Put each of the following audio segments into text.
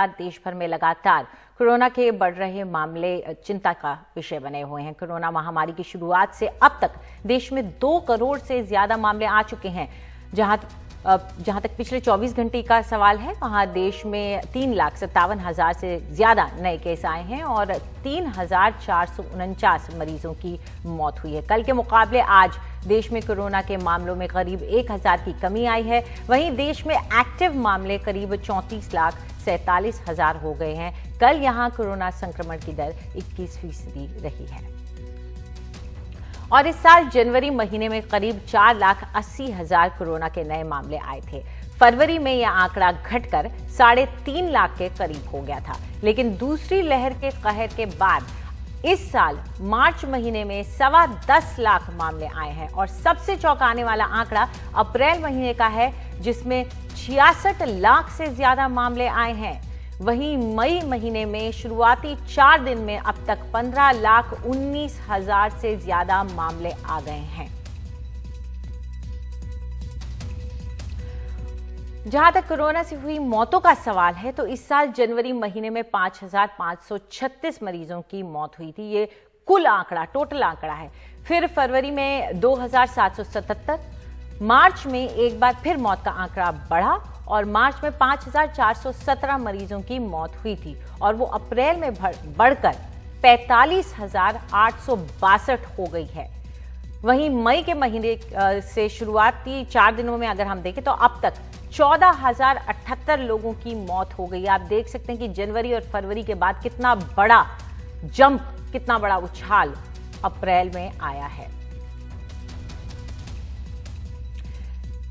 साथ देश भर में लगातार कोरोना के बढ़ रहे मामले चिंता का विषय बने हुए हैं। कोरोना महामारी की शुरुआत से अब तक देश में 2 करोड़ से ज्यादा मामले आ चुके हैं। जहां तक पिछले 24 घंटे का सवाल है, वहां देश में 3,57,000 से ज्यादा नए केस आए हैं और 3,449 मरीजों की मौत हुई है। कल के मुकाबले आज देश में कोरोना के मामलों में करीब 1,000 की कमी आई है। वहीं देश में एक्टिव मामले करीब 34,47,000 हो गए हैं। कल यहां कोरोना संक्रमण की दर 21% रही है और इस साल जनवरी महीने में करीब 4,80,000 कोरोना के नए मामले आए थे। फरवरी में यह आंकड़ा घटकर 3.5 लाख के करीब हो गया था, लेकिन दूसरी लहर के कहर के बाद इस साल मार्च महीने में 10.25 लाख मामले आए हैं और सबसे चौंकाने वाला आंकड़ा अप्रैल महीने का है, जिसमें 66 लाख से ज्यादा मामले आए हैं। वहीं मई महीने में शुरुआती 4 दिन में अब तक 15,19,000 से ज्यादा मामले आ गए हैं। जहां तक कोरोना से हुई मौतों का सवाल है, तो इस साल जनवरी महीने में 5,536 मरीजों की मौत हुई थी। ये कुल आंकड़ा, टोटल आंकड़ा है। फिर फरवरी में 2,777, मार्च में एक बार फिर मौत का आंकड़ा बढ़ा और मार्च में 5,417 मरीजों की मौत हुई थी और वो अप्रैल में बढ़कर 45,862 हो गई है। वहीं मई के महीने से शुरुआती 4 दिनों में अगर हम देखें तो अब तक 14,078 लोगों की मौत हो गई। आप देख सकते हैं कि जनवरी और फरवरी के बाद कितना बड़ा जंप, कितना बड़ा उछाल अप्रैल में आया है।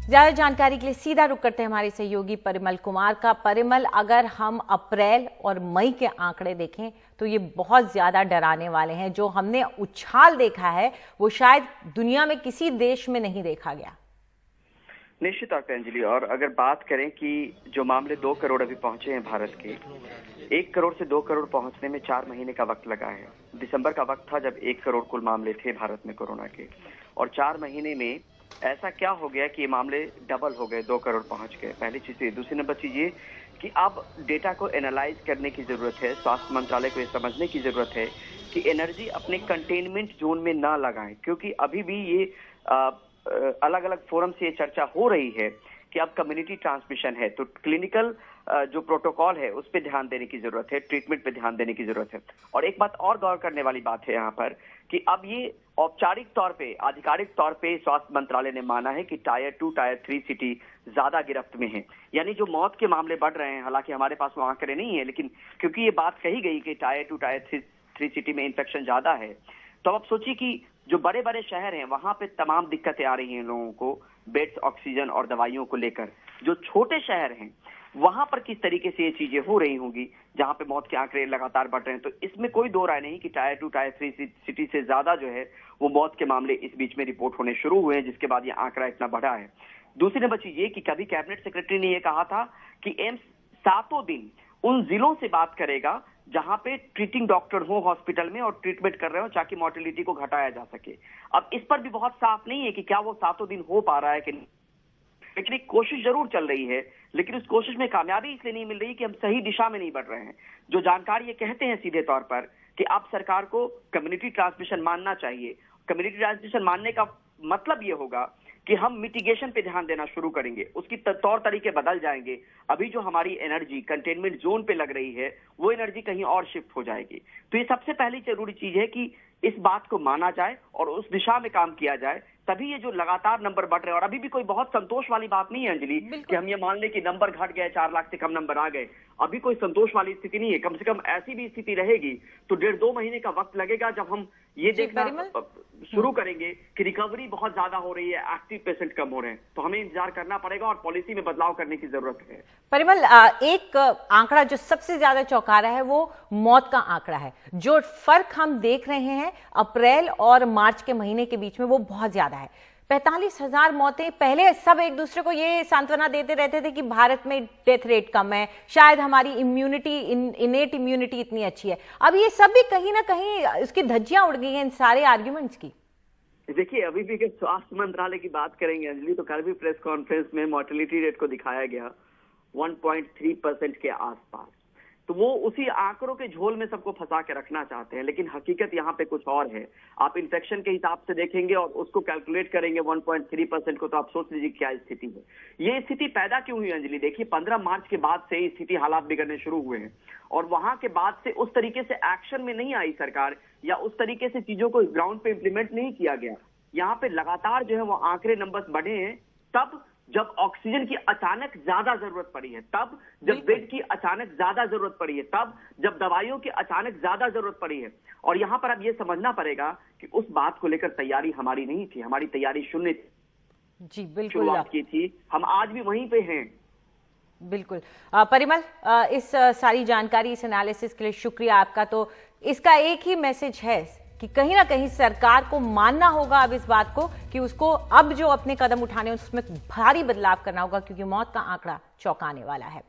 ज्यादा जानकारी के लिए सीधा रुख करते हैं हमारे सहयोगी परिमल कुमार का। परिमल, अगर हम अप्रैल और मई के आंकड़े देखें तो ये बहुत ज्यादा डराने वाले हैं। जो हमने उछाल देखा है वो शायद दुनिया में किसी देश में नहीं देखा गया। निश्चित तौर पर अंजलि, और अगर बात करें कि जो मामले 2 करोड़ अभी पहुंचे हैं भारत के, 1 करोड़ से 2 करोड़ पहुंचने में 4 महीने का वक्त लगा है। दिसंबर का वक्त था जब 1 करोड़ कुल मामले थे भारत में कोरोना के, और 4 महीने में ऐसा क्या हो गया कि ये मामले डबल हो गए, 2 करोड़ पहुंच गए। पहली चीज ये। दूसरी नंबर चीज ये कि अब डेटा को एनालाइज करने की जरूरत है। स्वास्थ्य मंत्रालय को ये समझने की जरूरत है कि एनर्जी अपने कंटेनमेंट जोन में ना लगाएं, क्योंकि अभी भी ये अलग अलग फोरम से ये चर्चा हो रही है कि अब कम्युनिटी ट्रांसमिशन है, तो क्लिनिकल जो प्रोटोकॉल है उस पर ध्यान देने की जरूरत है, ट्रीटमेंट पे ध्यान देने की जरूरत है। और एक बात और गौर करने वाली बात है यहाँ पर कि अब ये औपचारिक तौर पे, आधिकारिक तौर पे स्वास्थ्य मंत्रालय ने माना है कि टायर 2, टायर 3 सिटी ज्यादा गिरफ्त में है। यानी जो मौत के मामले बढ़ रहे हैं, हालांकि हमारे पास वो आंकड़े नहीं है, लेकिन क्योंकि ये बात कही गई कि टायर 2, टायर 3 सिटी में इन्फेक्शन ज्यादा है, तो अब सोचिए कि जो बड़े बड़े शहर हैं वहां पे तमाम दिक्कतें आ रही हैं लोगों को, बेड्स, ऑक्सीजन और दवाइयों को लेकर। जो छोटे शहर हैं वहां पर किस तरीके से ये चीजें हो रही होंगी, जहां पे मौत के आंकड़े लगातार बढ़ रहे हैं। तो इसमें कोई दो राय नहीं कि टायर 2, टायर 3 सिटी से ज्यादा जो है वो मौत के मामले इस बीच में रिपोर्ट होने शुरू हुए हैं, जिसके बाद ये आंकड़ा इतना बढ़ा है। दूसरी नंबर चीज ये कि कभी कैबिनेट सेक्रेटरी ने यह कहा था कि एम्स 7 दिन उन जिलों से बात करेगा जहां पे ट्रीटिंग डॉक्टर हो हॉस्पिटल में और ट्रीटमेंट कर रहे हो, ताकि मोर्टेलिटी को घटाया जा सके। अब इस पर भी बहुत साफ नहीं है कि क्या वो 7 दिन हो पा रहा है कि नहीं, लेकिन एक कोशिश जरूर चल रही है। लेकिन उस कोशिश में कामयाबी इसलिए नहीं मिल रही कि हम सही दिशा में नहीं बढ़ रहे हैं। जो जानकारी ये कहते हैं सीधे तौर पर कि अब सरकार को कम्युनिटी ट्रांसमिशन मानना चाहिए। कम्युनिटी ट्रांसमिशन मानने का मतलब ये होगा कि हम मिटिगेशन पे ध्यान देना शुरू करेंगे, उसकी तौर तरीके बदल जाएंगे। अभी जो हमारी एनर्जी कंटेनमेंट जोन पे लग रही है वो एनर्जी कहीं और शिफ्ट हो जाएगी। तो ये सबसे पहली जरूरी चीज है कि इस बात को माना जाए और उस दिशा में काम किया जाए, तभी ये जो लगातार नंबर बढ़ रहे हैं। और अभी भी कोई बहुत संतोष वाली बात नहीं है अंजलि कि हम ये मान लें कि नंबर घट गए, 4 लाख से कम नंबर आ गए। अभी कोई संतोष वाली स्थिति नहीं है। कम से कम ऐसी भी स्थिति रहेगी तो 1.5-2 महीने का वक्त लगेगा जब हम ये देखना शुरू करेंगे कि रिकवरी बहुत ज्यादा हो रही है, एक्टिव पेशेंट कम हो रहे हैं। तो हमें इंतजार करना पड़ेगा और पॉलिसी में बदलाव करने की जरूरत है। परिमल, एक आंकड़ा जो सबसे ज्यादा चौंका रहा है वो मौत का आंकड़ा है। जो फर्क हम देख रहे हैं अप्रैल और मार्च के महीने के बीच में वो बहुत ज्यादा है। 45,000 मौतें। पहले सब एक दूसरे को ये सांत्वना देते रहते थे कि भारत में डेथ रेट कम है, शायद हमारी इम्यूनिटी, इनेट इम्यूनिटी इतनी अच्छी है। अब ये सब भी कहीं ना कहीं उसकी धज्जियां उड़ गई हैं इन सारे आर्ग्यूमेंट्स की। देखिए, अभी भी अगर स्वास्थ्य मंत्रालय की बात करेंगे अंजलि, तो कल भी प्रेस कॉन्फ्रेंस में मोर्टेलिटी रेट को दिखाया गया 1.3% के आसपास। तो वो उसी आंकड़ों के झोल में सबको फंसा के रखना चाहते हैं, लेकिन हकीकत यहाँ पे कुछ और है। आप इन्फेक्शन के हिसाब से देखेंगे और उसको कैलकुलेट करेंगे 1.3% को, तो आप सोच लीजिए क्या स्थिति है। ये स्थिति पैदा क्यों हुई अंजलि? देखिए 15 मार्च के बाद से स्थिति हालात बिगड़ने शुरू हुए हैं और वहां के बाद से उस तरीके से एक्शन में नहीं आई सरकार, या उस तरीके से चीजों को ग्राउंड पे इंप्लीमेंट नहीं किया गया। यहाँ पे लगातार जो है वो आंकड़े नंबर्स बढ़े हैं तब जब ऑक्सीजन की अचानक ज्यादा जरूरत पड़ी है, तब जब बेड की अचानक ज्यादा जरूरत पड़ी है, तब जब दवाइयों की अचानक ज्यादा जरूरत पड़ी है। और यहाँ पर अब ये समझना पड़ेगा कि उस बात को लेकर तैयारी हमारी नहीं थी, हमारी तैयारी शून्य थी। जी बिल्कुल, शुरुआत की थी, हम आज भी वहीं पे हैं। बिल्कुल। परिमल, इस सारी जानकारी, इस एनालिसिस के लिए शुक्रिया आपका। तो इसका एक ही मैसेज है कि कहीं ना कहीं सरकार को मानना होगा अब इस बात को कि उसको अब जो अपने कदम उठाने उसमें भारी बदलाव करना होगा, क्योंकि मौत का आंकड़ा चौंकाने वाला है।